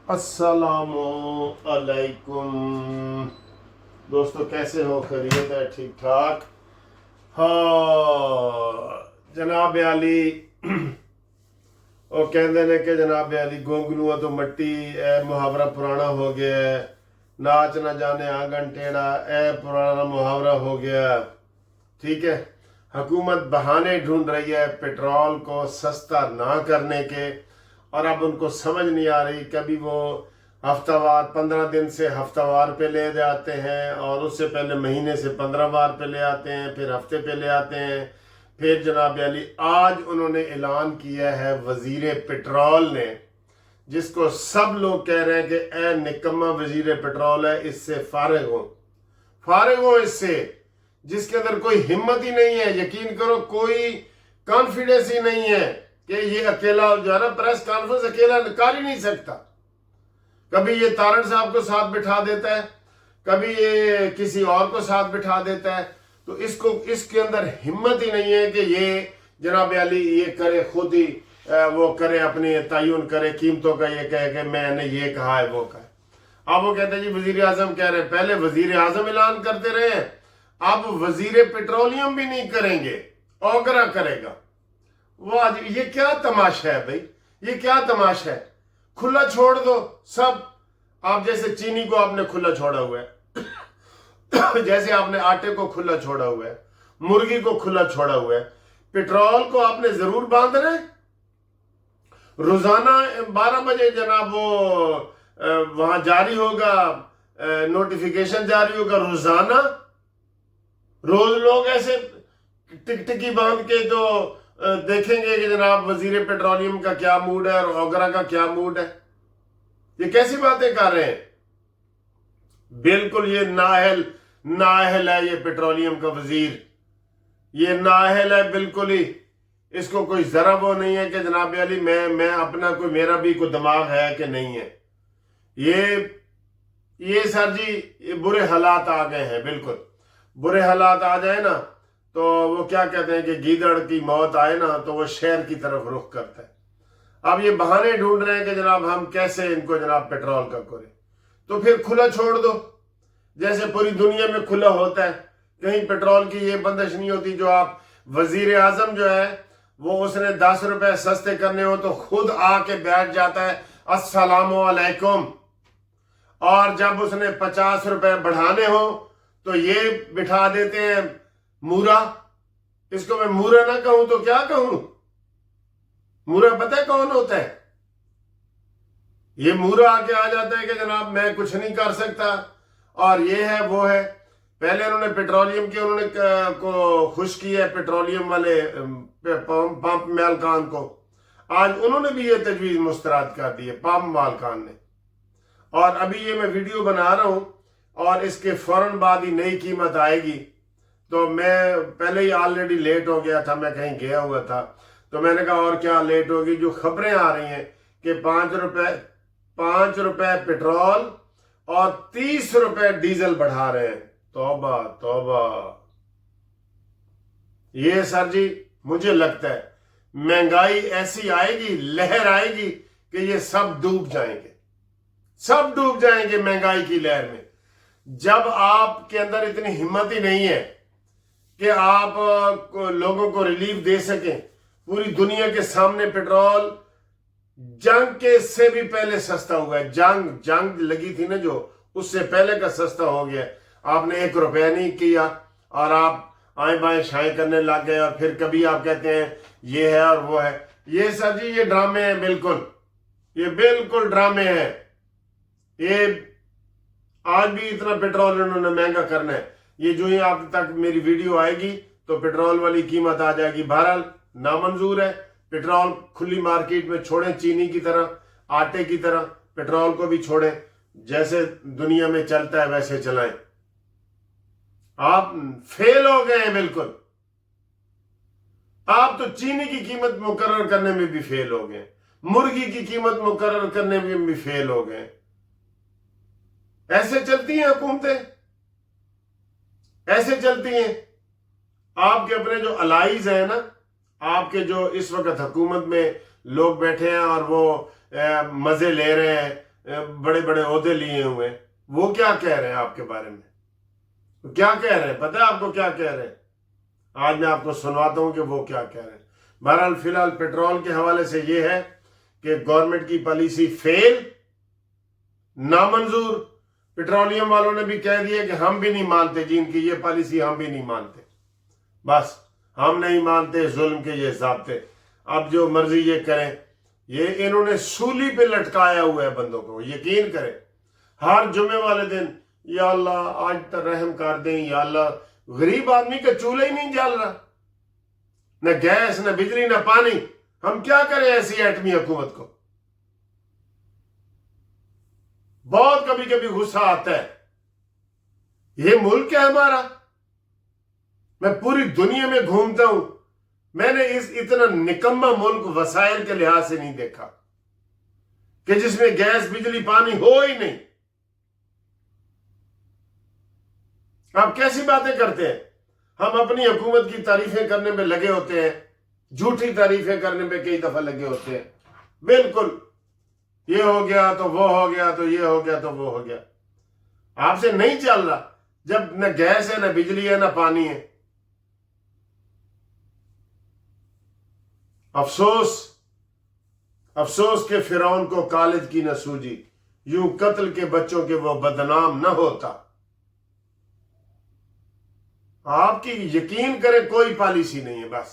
अस्सलामु अलैकुम दोस्तों, कैसे हो? खैरियत है? ठीक ठाक। हाँ जनाब अली वो कहते ने कि जनाब अली गोंगलुआ तो मट्टी मुहावरा पुराना हो गया है। नाच न जाने आंगन टेढ़ा पुराना मुहावरा हो गया। ठीक है, हुकूमत बहाने ढूंढ रही है पेट्रोल को सस्ता ना करने के, और अब उनको समझ नहीं आ रही। कभी वो हफ्तावार 15 दिन से हफ्तावार पे ले जाते हैं, और उससे पहले महीने से 15 बार पे ले आते हैं, फिर हफ्ते पे ले आते हैं। फिर जनाब अली आज उन्होंने ऐलान किया है वजीर पेट्रोल ने, जिसको सब लोग कह रहे हैं कि ए निकम्मा वजीर पेट्रोल है, इससे फारिग हो इससे, जिसके अंदर कोई हिम्मत ही नहीं है। यकीन करो कोई कॉन्फिडेंस ही नहीं है कि ये अकेला जो है ना, प्रेस कॉन्फ्रेंस अकेला कर ही नहीं सकता। कभी ये तारण साहब को साथ बिठा देता है, कभी ये किसी और को साथ बिठा देता है। तो इसके अंदर हिम्मत ही नहीं है कि ये जनाब अली ये करे, खुद ही वो करे, अपनी तयन करे कीमतों का, ये कहे कि मैंने ये कहा है वो कहा। अब वो कहते हैं जी वजीर आजम कह रहे हैं। पहले वजीर आजम ऐलान करते रहे, अब वजीर पेट्रोलियम भी नहीं करेंगे, ओगरा करेगा। वाह, ये क्या तमाशा है भाई, ये क्या तमाशा है। खुला छोड़ दो सब। आप जैसे चीनी को आपने खुला छोड़ा हुआ है जैसे आपने आटे को खुला छोड़ा हुआ है, मुर्गी को खुला छोड़ा हुआ है, पेट्रोल को आपने जरूर बांध रहे। रोजाना 12 बजे जनाब वो वहां जारी होगा, नोटिफिकेशन जारी होगा रोजाना। रोज लोग ऐसे टिकटिकी बांध के तो देखेंगे कि जनाब वजीर पेट्रोलियम का क्या मूड है और ओगरा का क्या मूड है। ये कैसी बातें कर रहे हैं। बिल्कुल ये नाअहल है ये पेट्रोलियम का वजीर, ये नाअहल है बिल्कुल ही। इसको कोई जरा वो नहीं है कि जनाब अली मैं अपना कोई, मेरा भी कोई दिमाग है कि नहीं है। ये सर जी ये बुरे हालात आ गए हैं। बिल्कुल बुरे हालात आ जाए ना तो वो क्या कहते हैं कि गीदड़ की मौत आए ना तो वो शहर की तरफ रुख करता है। अब ये बहाने ढूंढ रहे हैं कि जनाब हम कैसे इनको जनाब पेट्रोल का करें। तो फिर खुला छोड़ दो, जैसे पूरी दुनिया में खुला होता है। कहीं पेट्रोल की ये बंदिश नहीं होती जो आप वजीर आजम जो है वो उसने 10 रुपए सस्ते करने हो तो खुद आके बैठ जाता है अस्सलामु अलैकुम, और जब उसने 50 रुपए बढ़ाने हो तो ये बिठा देते हैं मूरा। इसको मैं मूरा ना कहूं तो क्या कहूं। मूरा पता है कौन होता है? ये मूरा आके आ जाता है कि जनाब मैं कुछ नहीं कर सकता, और ये है वो है। पहले उन्होंने पेट्रोलियम के उन्होंने को खुश किया, पेट्रोलियम वाले पंप मालकान को। आज उन्होंने भी ये तजवीज मुस्तरद कर दी है पंप मालकान ने। और अभी ये मैं वीडियो बना रहा हूं और इसके फौरन बाद ही नई कीमत आएगी। तो मैं पहले ही ऑलरेडी लेट हो गया था, मैं कहीं गया हुआ था, तो मैंने कहा और क्या लेट होगी। जो खबरें आ रही हैं कि 5 रुपए पेट्रोल और 30 रुपए डीजल बढ़ा रहे हैं। तौबा तौबा। ये सर जी मुझे लगता है महंगाई ऐसी आएगी, लहर आएगी कि ये सब डूब जाएंगे महंगाई की लहर में। जब आपके अंदर इतनी हिम्मत ही नहीं है कि आप लोगों को रिलीफ दे सकें। पूरी दुनिया के सामने पेट्रोल जंग के से भी पहले सस्ता हुआ है। जंग लगी थी ना जो, उससे पहले का सस्ता हो गया। आपने 1 रुपया नहीं किया और आप आए बाएं शाएं करने लग गए, और फिर कभी आप कहते हैं ये है और वो है। ये सर जी ये ड्रामे हैं, ये बिल्कुल ड्रामे हैं। ये आज भी इतना पेट्रोल इन्होंने महंगा करना है। ये जो ही आप तक मेरी वीडियो आएगी तो पेट्रोल वाली कीमत आ जाएगी। बहरहाल नामंजूर है। पेट्रोल खुली मार्केट में छोड़ें, चीनी की तरह, आटे की तरह पेट्रोल को भी छोड़ें। जैसे दुनिया में चलता है वैसे चलाएं। आप फेल हो गए हैं बिल्कुल। आप तो चीनी की कीमत मुकर्रर करने में भी फेल हो गए, मुर्गी की कीमत मुकर्रर करने में भी फेल हो गए। ऐसे चलती हैं हुकूमतें, ऐसे चलती हैं। आपके अपने जो अलाइज हैं ना, आपके जो इस वक्त हुकूमत में लोग बैठे हैं और वो मजे ले रहे हैं, بڑے بڑے عہدے لیے ہوئے ہیں، وہ کیا کہہ رہے ہیں آپ کے بارے میں؟ کیا کہہ رہے ہیں؟ پتہ ہے آپ کو کیا کہہ رہے ہیں؟ آج میں آپ کو سنواتا ہوں کہ وہ کیا کہہ رہے ہیں۔ بہرحال فی الحال پیٹرول کے حوالے سے یہ ہے کہ گورنمنٹ کی پالیسی فیل، نامنظور۔ پیٹرولیم والوں نے بھی کہہ دیا کہ ہم بھی نہیں مانتے جی، ان کی یہ پالیسی ہم بھی نہیں مانتے، بس ہم نہیں مانتے ظلم کے یہ ضابطے، اب جو مرضی یہ کریں۔ یہ انہوں نے سولی پہ لٹکایا ہوا ہے بندوں کو، یقین کریں۔ ہر جمعے والے دن یا اللہ آج تک رحم کر دیں، یا اللہ، غریب آدمی کا چولہا ہی نہیں جل رہا، نہ گیس، نہ بجلی، نہ پانی، ہم کیا کریں ایسی ایٹمی حکومت کو؟ بہت کبھی کبھی غصہ آتا ہے۔ یہ ملک ہے ہمارا، میں پوری دنیا میں گھومتا ہوں، میں نے اتنا نکمہ ملک وسائل کے لحاظ سے نہیں دیکھا کہ جس میں گیس، بجلی، پانی ہو ہی نہیں۔ آپ کیسی باتیں کرتے ہیں؟ ہم اپنی حکومت کی تعریفیں کرنے میں لگے ہوتے ہیں، جھوٹی تعریفیں کرنے میں کئی دفعہ لگے ہوتے ہیں۔ بالکل یہ ہو گیا تو وہ ہو گیا، تو یہ ہو گیا تو وہ ہو گیا۔ آپ سے نہیں چل رہا جب نہ گیس ہے، نہ بجلی ہے، نہ پانی ہے۔ افسوس کہ فرعون کو کالج کی نہ سوجی، یوں قتل کے بچوں کے وہ بدنام نہ ہوتا۔ آپ کی یقین کریں کوئی پالیسی نہیں ہے، بس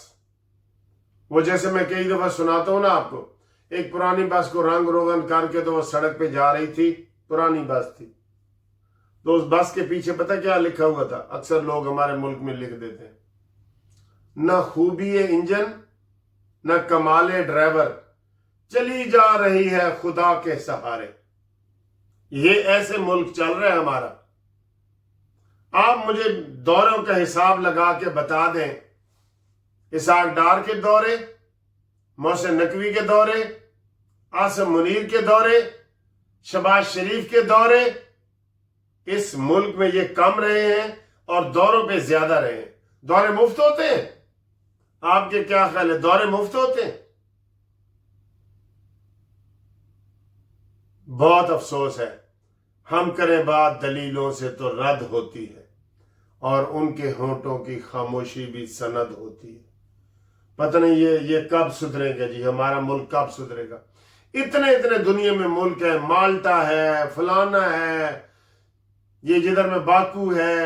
وہ جیسے میں کئی دفعہ سناتا ہوں نا آپ کو، ایک پرانی بس کو رنگ روغن کر کے تو وہ سڑک پہ جا رہی تھی، پرانی بس تھی، تو اس بس کے پیچھے پتہ کیا لکھا ہوا تھا؟ اکثر لوگ ہمارے ملک میں لکھ دیتے ہیں، نہ خوبی انجن، نہ کمال ڈرائیور، چلی جا رہی ہے خدا کے سہارے۔ یہ ایسے ملک چل رہا ہے ہمارا۔ آپ مجھے دوروں کا حساب لگا کے بتا دیں، اسحاق ڈار کے دورے، محسن نقوی کے دورے، عاصم منیر کے دورے، شہباز شریف کے دورے، اس ملک میں یہ کم رہے ہیں اور دوروں پہ زیادہ رہے ہیں۔ دورے مفت ہوتے ہیں؟ آپ کے کیا خیال ہے، دورے مفت ہوتے ہیں؟ بہت افسوس ہے، ہم کریں بات دلیلوں سے تو رد ہوتی ہے، اور ان کے ہونٹوں کی خاموشی بھی سند ہوتی ہے۔ پتہ نہیں یہ کب سدھرے گا جی، ہمارا ملک کب سدھرے گا؟ اتنے دنیا میں ملک ہے، مالٹا ہے، فلانا ہے، یہ جدھر میں باکو ہے،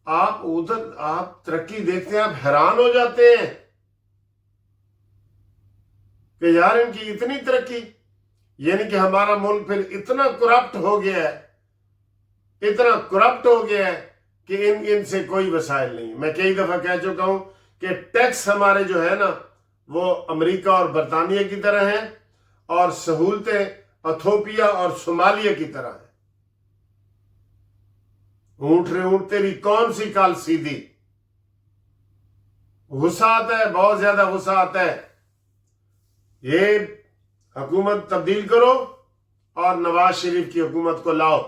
آپ ادھر آپ ترقی دیکھتے ہیں، آپ حیران ہو جاتے ہیں کہ یار ان کی اتنی ترقی، یعنی کہ ہمارا ملک پھر اتنا کرپٹ ہو گیا ہے، اتنا کرپٹ ہو گیا ہے کہ ان سے کوئی وسائل نہیں۔ میں کئی دفعہ کہہ چکا ہوں کہ ٹیکس ہمارے جو ہے نا وہ امریکہ اور برطانیہ کی طرح ہیں، اور سہولتیں ایتھوپیا اور صومالیہ کی طرح ہیں۔ اونٹ رے اونٹ تیری کون سی کال سیدھی؟ غصہ آتا ہے، بہت زیادہ غصہ آتا ہے۔ یہ حکومت تبدیل کرو اور نواز شریف کی حکومت کو لاؤ۔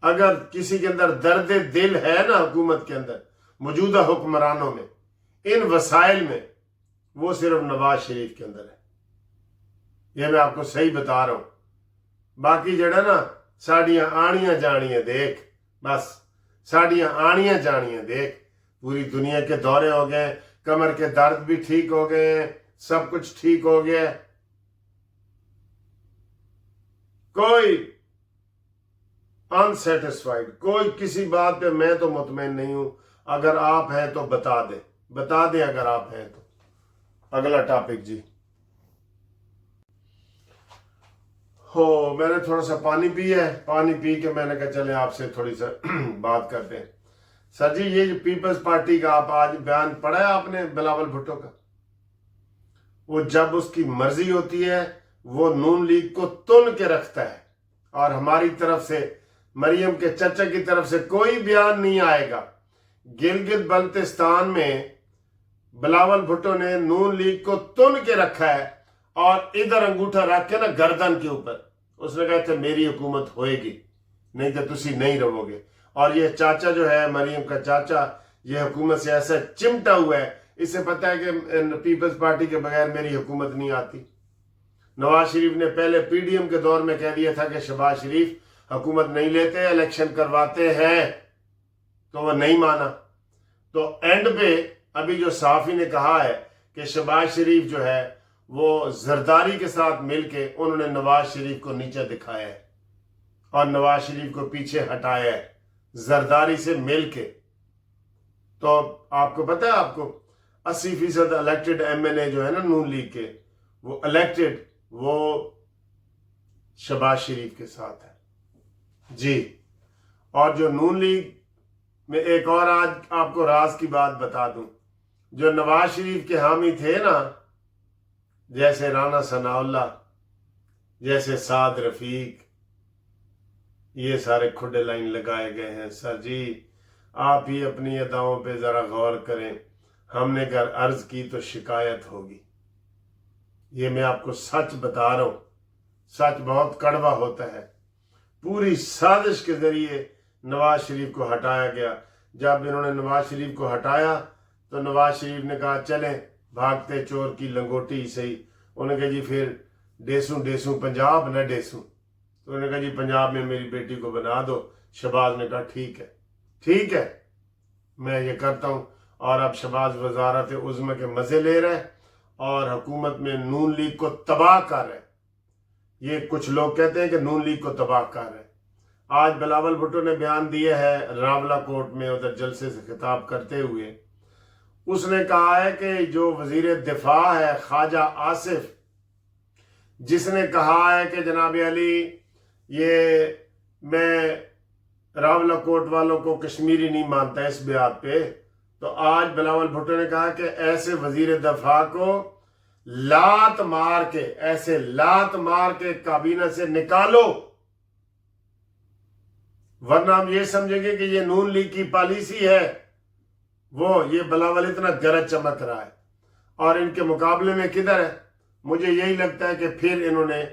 اگر کسی کے اندر درد دل ہے نا حکومت کے اندر، موجودہ حکمرانوں میں، ان وسائل میں، وہ صرف نواز شریف کے اندر ہے۔ یہ میں آپ کو صحیح بتا رہا ہوں۔ باقی جڑا نا ساڑیاں آنیاں جانیاں دیکھ، بس ساڑیاں آنیاں جانیاں دیکھ، پوری دنیا کے دورے ہو گئے، کمر کے درد بھی ٹھیک ہو گئے ہیں، سب کچھ ٹھیک ہو گیا۔ کوئی انسیٹسفائیڈ، کوئی کسی بات پہ میں تو مطمئن نہیں ہوں۔ اگر آپ ہیں تو بتا دیں اگر آپ ہیں تو۔ اگلا ٹاپک جی۔ میں نے تھوڑا سا پانی پیا ہے، پانی پی کے میں نے کہا چلیں آپ سے تھوڑی سا بات کرتے ہیں۔ سر جی، یہ جو پیپلز پارٹی کا آپ آج بیان پڑھا ہے آپ نے بلاول بھٹو کا، وہ جب اس کی مرضی ہوتی ہے وہ نون لیگ کو تن کے رکھتا ہے، اور ہماری طرف سے، مریم کے چچا کی طرف سے کوئی بیان نہیں آئے گا۔ گلگت بلتستان میں بلاول بھٹو نے نون لیگ کو تن کے رکھا ہے، اور ادھر انگوٹھا رکھ کے نا گردن کے اوپر اس نے کہا تھا میری حکومت ہوئے گی، نہیں تو تسی نہیں رہو گے۔ اور یہ چاچا جو ہے، مریم کا چاچا، یہ حکومت سے ایسا چمٹا ہوا ہے، اسے پتہ ہے کہ پیپلز پارٹی کے بغیر میری حکومت نہیں آتی۔ नवाज शरीफ ने पहले पीडीएम के दौर में कह दिया था कि शहबाज शरीफ हुकूमत नहीं लेते, इलेक्शन करवाते हैं, तो वह नहीं माना। तो एंड पे अभी जो सहाफ़ी ने कहा है कि शहबाज शरीफ जो है वो जरदारी के साथ मिलके उन्होंने नवाज शरीफ को नीचे दिखाया है और नवाज शरीफ को पीछे हटाया है जरदारी से मिलके। तो आपको पता है, आपको 80% इलेक्टेड एमएनए जो है ना नून लीग के, वो इलेक्टेड वो शहबाज शरीफ के साथ है जी। और जो नून लीग में एक और आज आपको राज की बात बता दूं, जो नवाज शरीफ के हामी थे ना, जैसे राना सनाउल्लाह, जैसे साद रफीक, ये सारे खुडे लाइन लगाए गए हैं। सर जी आप ही अपनी अदाओं पे ज़रा गौर करें, हमने अगर अर्ज की तो शिकायत होगी। ये मैं आपको सच बता रहा हूँ, सच बहुत कड़वा होता है। पूरी साजिश के जरिए नवाज शरीफ को हटाया गया। जब इन्होंने नवाज शरीफ को हटाया तो नवाज शरीफ ने कहा चलें भागते चोर की लंगोटी सही। उन्होंने कहा जी फिर डेसू डेसू पंजाब न डेसू। तो उन्होंने कहा जी पंजाब में मेरी बेटी को बना दो। शहबाज ने कहा ठीक है मैं ये करता हूँ। और अब शहबाज वजारत उज़्मा के मज़े ले रहे हैं और हुकूमत में नून लीग को तबाह कर रहे हैं। ये कुछ लोग कहते हैं कि नून लीग को तबाह कर रहे हैं। आज बिलावल भुट्टो ने बयान दिया है रावला कोर्ट में, उधर जलसे से खिताब करते हुए उसने कहा है कि जो वजीर दिफा है ख्वाजा आसिफ, जिसने कहा है कि जनाब अली ये मैं रावला कोर्ट वालों को कश्मीरी नहीं मानता इस बात पे, तो आज बिलावल भुट्टो ने कहा कि ऐसे वजीर दफा को लात मार के, ऐसे लात मार के काबीना से निकालो, वरना हम ये समझेंगे कि ये नून लीग की पॉलिसी है। वो ये बिलावल इतना गरज चमक रहा है और इनके मुकाबले में किधर है। मुझे यही लगता है कि फिर इन्होंने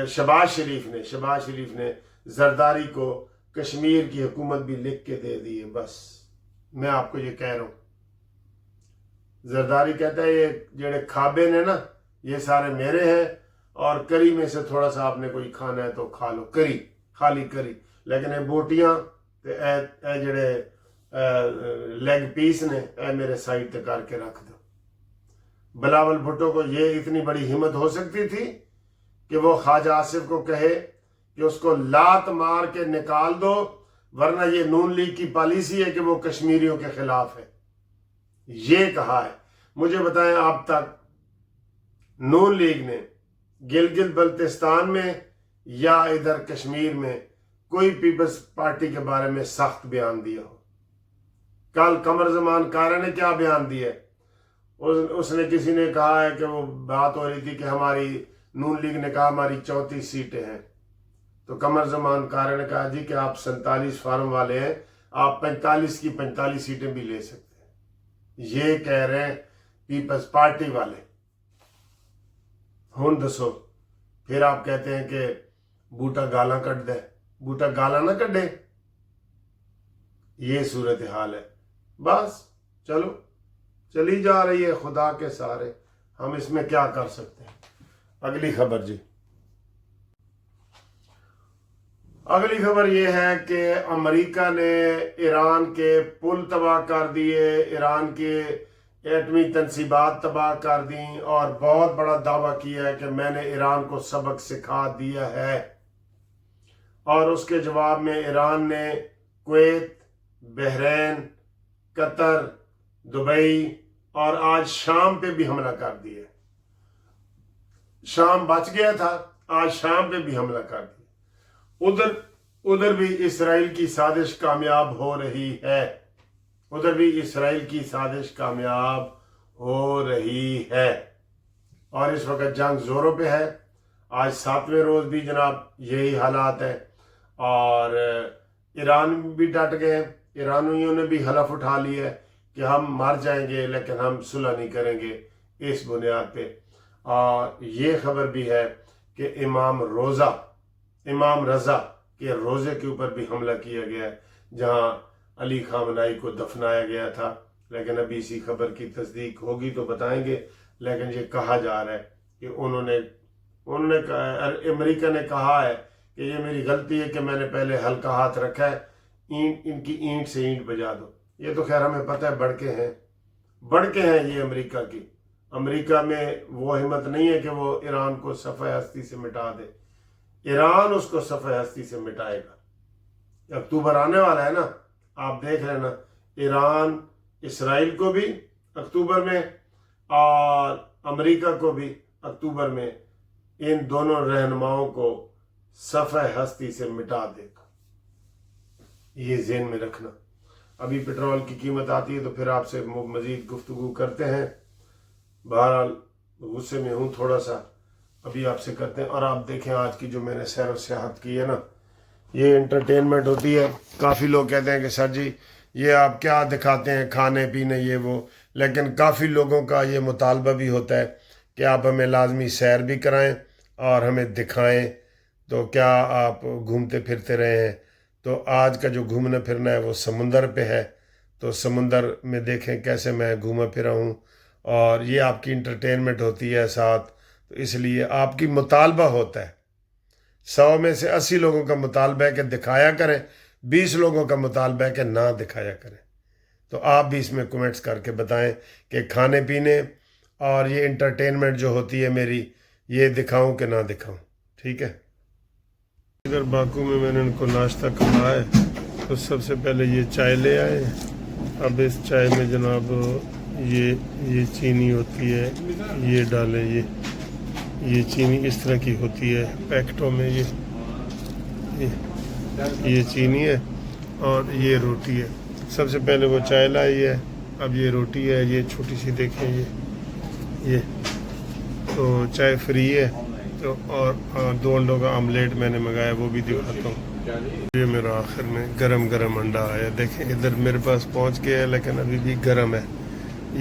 शहबाज शरीफ ने जरदारी को कश्मीर की हुकूमत भी लिख के दे दी है। बस मैं आपको ये कह रहा हूँ, जरदारी कहता है ये जेड़े खाबे ने ना ये सारे मेरे हैं और करी में से थोड़ा सा आपने कोई खाना है तो खा लो, करी खाली करी, लेकिन ये बोटियां ते जेड़े लेग पीस ने मेरे साइड ते करके रख दो। बिलावल भुट्टो को ये इतनी बड़ी हिम्मत हो सकती थी कि वो ख्वाजा आसिफ को कहे कि उसको लात मार के निकाल दो, वरना ये नून लीग की पॉलिसी है कि वो कश्मीरियों के खिलाफ है। ये कहा है। मुझे बताएं अब तक नून लीग ने गिलगित बल्तिस्तान में या इधर कश्मीर में कोई पीपल्स पार्टी के बारे में सख्त बयान दिया हो? कल कमर जमान कारा ने क्या बयान दिया? उसने किसी ने कहा है कि वो बात हो रही थी कि हमारी नून लीग ने कहा हमारी 34 सीटें हैं, तो कमर जमान कारा ने कहा जी कि आप 47 फार्म वाले हैं, आप 45 की 45 सीटें भी ले सकते हैं। ये कह रहे हैं पीपल्स पार्टी वाले। हुन दसो फिर आप कहते हैं कि बूटा गाला कट दे, बूटा गाला ना कटे। ये सूरत हाल है। बस चलो चली जा रही है खुदा के सहारे, हम इसमें क्या कर सकते हैं। अगली खबर जी, अगली खबर यह है कि अमेरिका ने ईरान के पुल तबाह कर दिए, ईरान के एटमी तनसीबात तबाह कर दी और बहुत बड़ा दावा किया है कि मैंने ईरान को सबक सिखा दिया है। और उसके जवाब में ईरान ने कुवैत, बहरीन, कतर, दुबई और आज शाम पे भी हमला कर दिया। शाम बच गया था, आज शाम पे भी हमला कर दिया। उधर भी इसराइल की साजिश कामयाब हो रही है, उधर भी इसराइल की साजिश कामयाब हो रही है। और इस वक्त जंग जोरों पे है। आज 7वें रोज भी जनाब यही हालात है और ईरान भी डट गए। ईरानियों ने भी हलफ उठा लिया है कि हम मर जाएंगे लेकिन हम सुलह नहीं करेंगे इस बुनियाद पे। और ये खबर भी है कि इमाम रज़ा के रोज़े के ऊपर भी हमला किया गया है, जहां अली खामनाई को दफनाया गया था। लेकिन अभी इसी खबर की तस्दीक होगी तो बताएंगे। लेकिन ये कहा जा रहा है कि उन्होंने انہوں نے امریکہ نے کہا ہے کہ یہ میری غلطی ہے کہ میں نے پہلے ہلکا ہاتھ رکھا ہے، ان کی اینٹ سے اینٹ بجا دو۔ یہ تو خیر ہمیں پتہ ہے بڑھ کے ہیں یہ امریکہ کی۔ امریکہ میں وہ ہمت نہیں ہے کہ وہ ایران کو صفحہ ہستی سے مٹا دے، ایران اس کو صفحہ ہستی سے مٹائے گا۔ اکتوبر آنے والا ہے نا، آپ دیکھ لینا، ایران اسرائیل کو بھی اکتوبر میں اور امریکہ کو بھی اکتوبر میں ان دونوں رہنماؤں کو صفحہ ہستی سے مٹا دے گا۔ یہ ذہن میں رکھنا۔ ابھی پیٹرول کی قیمت آتی ہے تو پھر آپ سے مزید گفتگو کرتے ہیں۔ بہرحال غصے میں ہوں تھوڑا سا، ابھی آپ سے کرتے ہیں۔ اور آپ دیکھیں آج کی جو میں نے سیر و سیاحت کی ہے نا، یہ انٹرٹینمنٹ ہوتی ہے۔ کافی لوگ کہتے ہیں کہ سر جی یہ آپ کیا دکھاتے ہیں، کھانے پینے یہ وہ، لیکن کافی لوگوں کا یہ مطالبہ بھی ہوتا ہے کہ آپ ہمیں لازمی سیر بھی کرائیں اور ہمیں دکھائیں۔ تو کیا آپ گھومتے پھرتے رہے ہیں؟ تو آج کا جو گھومنا پھرنا ہے وہ سمندر پہ ہے، تو سمندر میں دیکھیں کیسے میں گھوما پھرا ہوں، اور یہ آپ کی انٹرٹینمنٹ ہوتی ہے ساتھ، تو اس لیے آپ کی مطالبہ ہوتا ہے۔ 100 میں سے 80 لوگوں کا مطالبہ ہے کہ دکھایا کریں، 20 لوگوں کا مطالبہ ہے کہ نہ دکھایا کریں۔ تو آپ بھی اس میں کمنٹس کر کے بتائیں کہ کھانے پینے اور یہ انٹرٹینمنٹ جو ہوتی ہے میری، یہ دکھاؤں کہ نہ دکھاؤں، ٹھیک ہے؟ ادھر باکو میں نے ان کو ناشتہ کھایا ہے، تو سب سے پہلے یہ چائے لے آئے۔ اب اس چائے میں جناب یہ چینی ہوتی ہے، یہ ڈالیں، یہ چینی اس طرح کی ہوتی ہے پیکٹوں میں، یہ چینی ہے اور یہ روٹی ہے۔ سب سے پہلے وہ چائے لائی ہے، اب یہ روٹی ہے، یہ چھوٹی سی دیکھیں، یہ تو چائے فری ہے، تو اور 2 انڈوں کا آملیٹ میں نے منگایا، وہ بھی دکھاتا ہوں۔ یہ میرا آخر میں گرم انڈا آیا، دیکھیں ادھر میرے پاس پہنچ گیا ہے لیکن ابھی بھی گرم ہے۔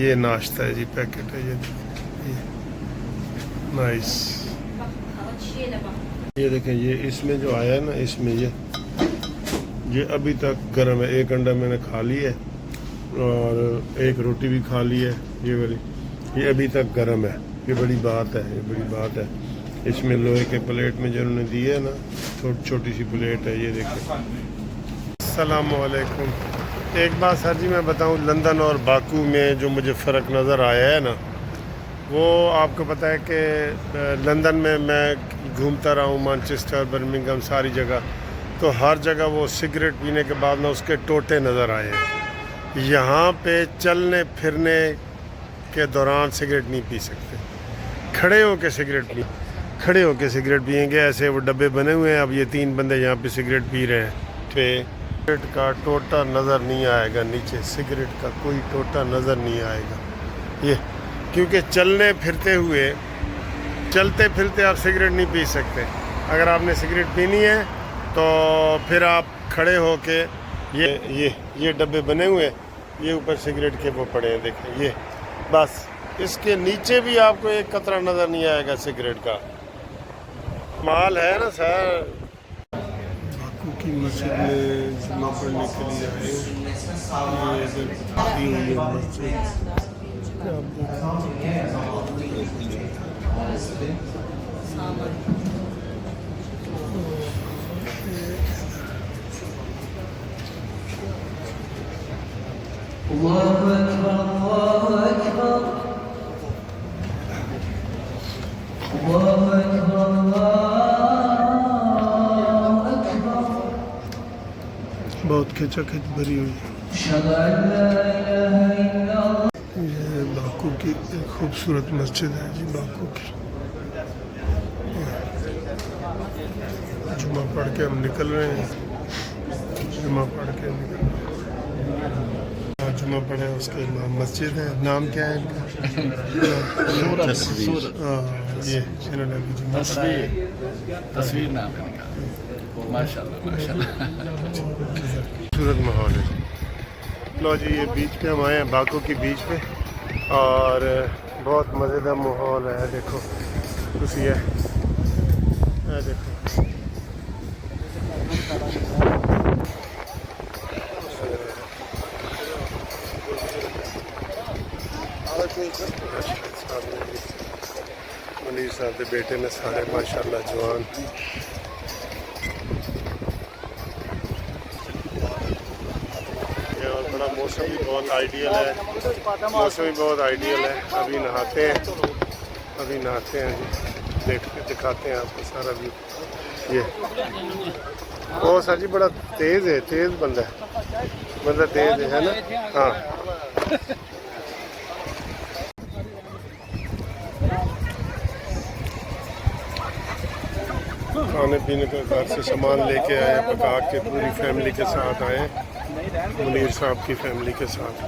یہ ناشتہ ہے جی، پیکٹ ہے یہ نائس۔ یہ دیکھیں، یہ اس میں جو آیا ہے نا، اس میں یہ ابھی تک گرم ہے۔ 1 انڈا میں نے کھا لی ہے اور 1 روٹی بھی کھا لی ہے، یہ والی، یہ ابھی تک گرم ہے۔ یہ بڑی بات ہے۔ اس میں لوہے کے پلیٹ میں جو انہوں نے دی ہے نا، چھوٹی سی پلیٹ ہے، یہ دیکھیں۔ السلام علیکم۔ ایک بات سر جی میں بتاؤں، لندن اور باکو میں جو مجھے فرق نظر آیا ہے نا، وہ آپ کو پتہ ہے کہ لندن میں گھومتا رہا ہوں، مانچسٹر، برمنگھم، ساری جگہ، تو ہر جگہ وہ سگریٹ پینے کے بعد نا اس کے ٹوٹے نظر آئے ہیں۔ یہاں پہ چلنے پھرنے کے دوران سگریٹ نہیں پی سکتے، کھڑے ہو کے سگریٹ پئیں گے، ایسے وہ ڈبے بنے ہوئے ہیں۔ اب یہ 3 بندے یہاں پہ سگریٹ پی رہے ہیں، سگریٹ کا ٹوٹا نظر نہیں آئے گا نیچے، سگریٹ کا کوئی ٹوٹا نظر نہیں آئے گا، یہ کیونکہ چلتے پھرتے آپ سگریٹ نہیں پی سکتے۔ اگر آپ نے سگریٹ پینی ہے تو پھر آپ کھڑے ہو کے، یہ ڈبے بنے ہوئے ہیں، یہ اوپر سگریٹ کے وہ پڑے ہیں، دیکھیں یہ، بس اس کے نیچے بھی آپ کو ایک قطرہ نظر نہیں آئے گا سگریٹ کا۔ مال ہے نا سر۔ باکو کی مسجد میں جمعہ پڑھنے کے لیے آئے بہت کھچا کھچ بھری ہوئی ہے۔ یہ باکو کی ایک خوبصورت مسجد ہے جی، باکو کی۔ جمعہ پڑھ کے ہم نکل رہے ہیں، جمعہ پڑھے اس کے امام مسجد ہے، نام کیا ہے ان کا؟ یہ تصویر نام ہے ان کا۔ ماشاءاللہ خوبصورت ماحول ہے۔ لو جی، یہ بیچ پہ ہم آئے ہیں، باکو کی بیچ پہ، اور بہت مزیدار ماحول ہے، دیکھو خوشی ہے، دیکھو منیر صاحب کے بیٹے نے سارے ماشاءاللہ جوان. اور بڑا موسم بھی بہت آئیڈیل ہے, موسم بھی بہت آئیڈیل ہے. ابھی نہاتے ہیں جی, دکھاتے ہیں آپ کو سارا ویو. یہ وہ سر جی بڑا تیز ہے, تیز بندہ تیز ہے نا. ہاں کھانے پینے کا گھر سے سامان لے کے آئے, پکا کے پوری فیملی کے ساتھ آئے, منیر صاحب کی فیملی کے ساتھ.